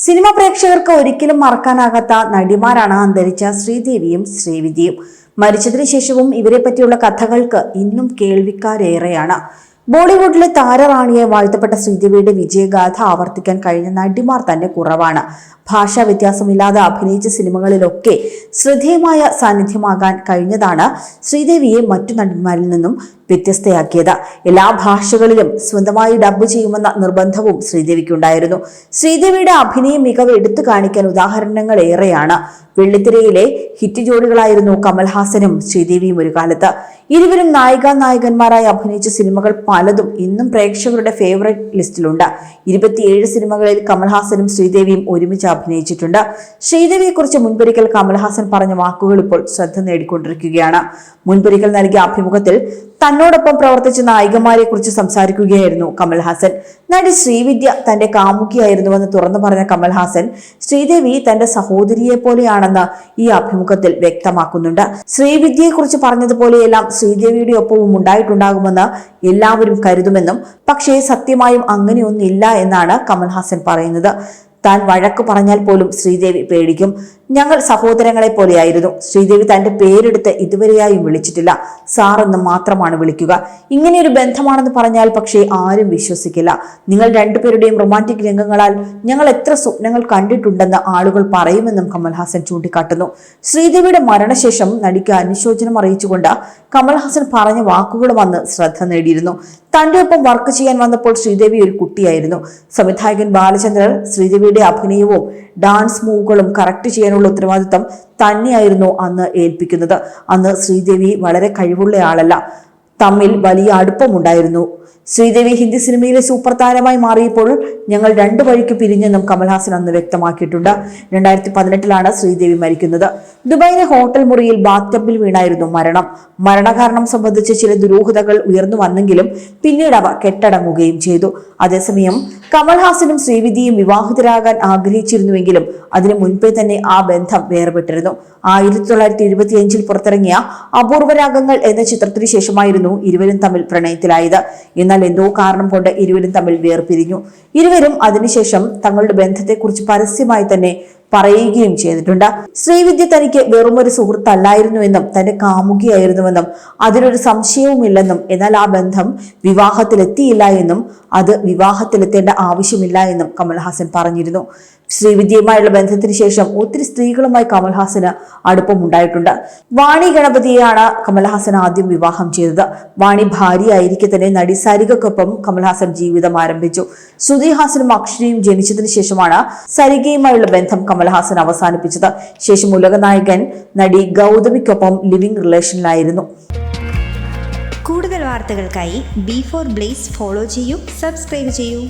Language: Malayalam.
സിനിമ പ്രേക്ഷകർക്ക് ഒരിക്കലും മറക്കാനാകാത്ത നടിമാരാണ് അന്തരിച്ച ശ്രീദേവിയും ശ്രീവിദ്യയും. മരിച്ചതിനു ശേഷവും ഇവരെ പറ്റിയുള്ള കഥകൾക്ക് ഇന്നും കേൾവിക്കാരേറെയാണ്. ബോളിവുഡിലെ താരറാണിയെ വാഴ്ത്തപ്പെട്ട ശ്രീദേവിയുടെ വിജയഗാഥ ആവർത്തിക്കാൻ കഴിഞ്ഞ നടിമാർ തന്നെ കുറവാണ്. ഭാഷാ വ്യത്യാസമില്ലാതെ അഭിനയിച്ച സിനിമകളിലൊക്കെ ശ്രദ്ധേയമായ സാന്നിധ്യമാകാൻ കഴിഞ്ഞതാണ് ശ്രീദേവിയെ മറ്റു നടന്മാരിൽ നിന്നും വ്യത്യസ്തയാക്കിയത്. എല്ലാ ഭാഷകളിലും സ്വന്തമായി ഡബ്ബ് ചെയ്യുമെന്ന നിർബന്ധവും ശ്രീദേവിക്കുണ്ടായിരുന്നു. ശ്രീദേവിയുടെ അഭിനയ മികവ് എടുത്തു കാണിക്കാൻ ഉദാഹരണങ്ങൾ ഏറെയാണ്. വെള്ളിത്തിരയിലെ ഹിറ്റ് ജോഡികളായിരുന്നു കമൽഹാസനും ശ്രീദേവിയും ഒരു കാലത്ത്. ഇരുവരും നായകന്മാരായി അഭിനയിച്ച സിനിമകൾ പലതും ഇന്നും പ്രേക്ഷകരുടെ ഫേവറേറ്റ് ലിസ്റ്റിലുണ്ട്. 27 സിനിമകളിൽ കമൽഹാസനും ശ്രീദേവിയും ഒരുമിച്ച് അഭിനയിച്ചിട്ടുണ്ട്. ശ്രീദേവിയെക്കുറിച്ച് മുൻപൊരിക്കൽ കമൽഹാസൻ പറഞ്ഞ വാക്കുകൾ ഇപ്പോൾ ശ്രദ്ധ നേടിക്കൊണ്ടിരിക്കുകയാണ്. മുൻപൊരിക്കൽ നൽകിയ അഭിമുഖത്തിൽ തന്നോടൊപ്പം പ്രവർത്തിച്ച നായികമാരെ കുറിച്ച് സംസാരിക്കുകയായിരുന്നു കമൽഹാസൻ. നടി ശ്രീവിദ്യ തന്റെ കാമുകിയായിരുന്നുവെന്ന് തുറന്നു പറഞ്ഞ കമൽഹാസൻ ശ്രീദേവി തന്റെ സഹോദരിയെ പോലെയാണെന്ന് ഈ അഭിമുഖത്തിൽ വ്യക്തമാക്കുന്നുണ്ട്. ശ്രീവിദ്യയെക്കുറിച്ച് പറഞ്ഞതുപോലെയെല്ലാം ശ്രീദേവിയുടെ ഒപ്പവും ഉണ്ടായിട്ടുണ്ടാകുമെന്ന് എല്ലാവരും കരുതുമെന്നും പക്ഷേ സത്യമായും അങ്ങനെയൊന്നില്ല എന്നാണ് കമൽഹാസൻ പറയുന്നത്. താൻ വഴക്ക് പറഞ്ഞാൽ പോലും ശ്രീദേവി പേടിക്കും. ഞങ്ങൾ സഹോദരങ്ങളെ പോലെയായിരുന്നു. ശ്രീദേവി തന്റെ പേരെടുത്ത് ഇതുവരെയായും വിളിച്ചിട്ടില്ല. സാർ എന്ന് മാത്രമാണ് വിളിക്കുക. ഇങ്ങനെയൊരു ബന്ധമാണെന്ന് പറഞ്ഞാൽ പക്ഷേ ആരും വിശ്വസിക്കില്ല. നിങ്ങൾ രണ്ടുപേരുടെയും റൊമാൻറ്റിക് രംഗങ്ങളാൽ ഞങ്ങൾ എത്ര സ്വപ്നങ്ങൾ കണ്ടിട്ടുണ്ടെന്ന് ആളുകൾ പറയുമെന്നും കമൽഹാസൻ ചൂണ്ടിക്കാട്ടുന്നു. ശ്രീദേവിയുടെ മരണശേഷം നടിക്ക് അനുശോചനം അറിയിച്ചുകൊണ്ട് കമൽഹാസൻ പറഞ്ഞ വാക്കുകളും അന്ന് ശ്രദ്ധ നേടിയിരുന്നു. തന്റെ ഒപ്പം വർക്ക് ചെയ്യാൻ വന്നപ്പോൾ ശ്രീദേവി ഒരു കുട്ടിയായിരുന്നു. സംവിധായകൻ ബാലചന്ദ്രൻ ശ്രീദേവിയുടെ അഭിനയവും ഡാൻസ് മൂവുകളും കറക്റ്റ് ചെയ്യാനുള്ള ഉത്തരവാദിത്തം തന്നെയായിരുന്നു അന്ന് ഏൽപ്പിക്കുന്നത്. അന്ന് ശ്രീദേവി വളരെ കഴിവുള്ള ആളല്ല. തമ്മിൽ വലിയ അടുപ്പമുണ്ടായിരുന്നു. ശ്രീദേവി ഹിന്ദി സിനിമയിലെ സൂപ്പർ താരമായി മാറിയപ്പോൾ ഞങ്ങൾ രണ്ടു വഴിക്ക് പിരിഞ്ഞെന്നും കമൽഹാസൻ അന്ന് വ്യക്തമാക്കിയിട്ടുണ്ട്. 2018 ശ്രീദേവി മരിക്കുന്നത്. ദുബായിലെ ഹോട്ടൽ മുറിയിൽ ബാത്ടബിൽ വീണായിരുന്നു മരണം. മരണകാരണം സംബന്ധിച്ച് ചില ദുരൂഹതകൾ ഉയർന്നു വന്നെങ്കിലും പിന്നീട് അവ കെട്ടടങ്ങുകയും ചെയ്തു. അതേസമയം കമൽഹാസനും ശ്രീവിദ്യയും വിവാഹിതരാകാൻ ആഗ്രഹിച്ചിരുന്നുവെങ്കിലും അതിനു മുൻപേ തന്നെ ആ ബന്ധം വേർപെട്ടിരുന്നു. 1975 പുറത്തിറങ്ങിയ അപൂർവരാഗങ്ങൾ എന്ന ചിത്രത്തിന് ശേഷമായിരുന്നു ഇരുവരും തമ്മിൽ പ്രണയത്തിലായത്. എന്നാൽ എന്തോ കാരണം കൊണ്ട് ഇരുവരും തമ്മിൽ വേർപിരിഞ്ഞു. ഇരുവരും അതിനുശേഷം തങ്ങളുടെ ബന്ധത്തെക്കുറിച്ച് പരസ്യമായി തന്നെ പറയുകയും ചെയ്തിട്ടുണ്ട്. ശ്രീവിദ്യ തനിക്ക് വെറുമൊരു സുഹൃത്തല്ലായിരുന്നുവെന്നും തന്റെ കാമുകിയായിരുന്നുവെന്നും അതിലൊരു സംശയവുമില്ലെന്നും എന്നാൽ ആ ബന്ധം വിവാഹത്തിലെത്തിയില്ല എന്നും അത് വിവാഹത്തിലെത്തേണ്ട ആവശ്യമില്ല എന്നും കമൽഹാസൻ പറഞ്ഞിരുന്നു. ശ്രീവിദ്യയുമായുള്ള ബന്ധത്തിന് ശേഷം ഒത്തിരി സ്ത്രീകളുമായി കമൽഹാസന് അടുപ്പമുണ്ടായിട്ടുണ്ട്. വാണി ഗണപതിയെയാണ് കമൽഹാസൻ ആദ്യം വിവാഹം ചെയ്തത്. വാണി ഭാര്യയായിരിക്കെ തന്നെ നടി സരികയ്ക്കൊപ്പം കമൽഹാസൻ ജീവിതം ആരംഭിച്ചു. ശ്രുതി ഹാസനും അക്ഷരയും ജനിച്ചതിന് ശേഷമാണ് സരികയുമായുള്ള ബന്ധം കമൽഹാസൻ അവസാനിപ്പിച്ചത്. ശേഷം ഉലകനായകൻ നടി ഗൗതമിക്കൊപ്പം ലിവിംഗ് റിലേഷനിലായിരുന്നു. കൂടുതൽ വാർത്തകൾക്കായി B4 Blaze ഫോളോ ചെയ്യൂ, സബ്സ്ക്രൈബ് ചെയ്യൂ.